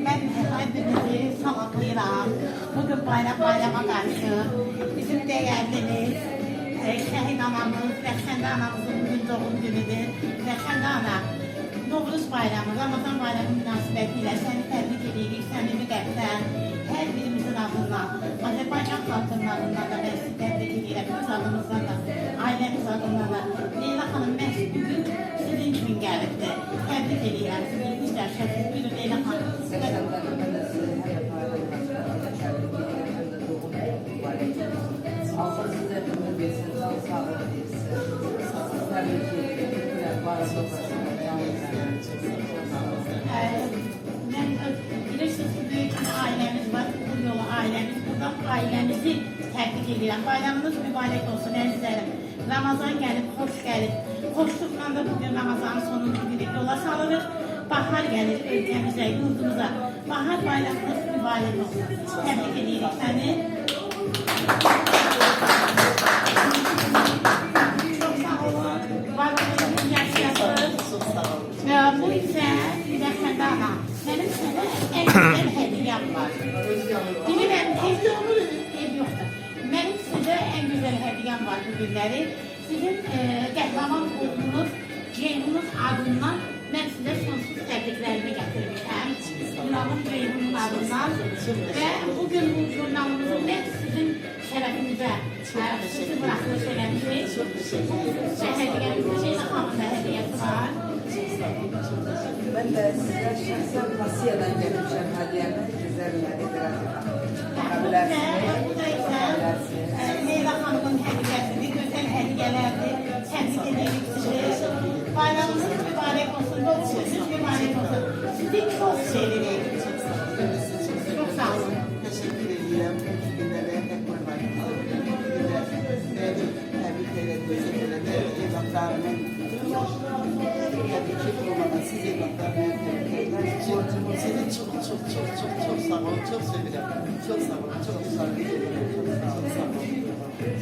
Ben hepinizi salamlayıram. Bugün bayrama karşı bizim değerlimiz, şehit anamız, Rəxşəndə anamızın bugün doğum günüdür. Rəxşəndə ana, Novruz bayramı, Ramazan bayramı münasibətilə səni təbrik edirik, səmimi qəlbdən, hər birimizin adından, Azərbaycan xalqının adından da mən sizi təbrik edirəm, biz adımızdan da, ailəmiz adından da. Leyla xanım, məhz bugün sizin gün gəlibdir. Təbrik edirəm sizi, bizlər şəxsiz. Buyurun Leyla xanım. Allah size ömür versin, sağlık versin. Tabii ki bilirsiniz ki büyük bir ailemiz var, bu yolu ailemiz. Buradan ailemizi təbrik edirəm. Bayramınız mübarək olsun əzizlərim. Ramazan gəlib, xoş gəlib. Xoşluqla da bugün Ramazanın sonunu bilib yola salırıq. Bahar gəlir ölkəmizə, yurdumuza. Bahar bayramınız mübarək olsun. Təbrik edirik səni. Çok sağ olun. Var olun, yaşayasınız. Bu ise Rəxşəndə ana. Benim sana en güzel hediyem var. Bilirəm, evde olur, ev yoktur. Benim size en güzel hediyem var bugünleri. Sizin qəhrəman olduğunuz, Ceyhun'un adından ben size sonsuz təbriklərimi gətirmişəm. Ünalım Ceyhun'un adından. Ve bugün bu jurnalımızın ben sizin şərəfinizə sizi bırakılış eləmişik. Ve hediyemizin Leyla Xanım'ın da hediyesi var. Ben de size şahsen Rusya'dan gelmişim hediyemi. Güzelleri biraz Bu da ise Leyla Hanım'ın hediyesini, güzel hediyelerdi. Təbrik edirik sizi. Bayramınız mübarək olsun, doğuşunuz mübarək olsun. Sizi çok sevirik. Çok sağ olun. Teşekkür ederim. Günlere hep koymayı. Tebrik ederim. Evlatlarımın tabii ki olmadan siz evlatlarımın sizi çok sağ olun. Çok seviyorum. Çok sağ olun. Çok sağ olun. Çok sağ olun.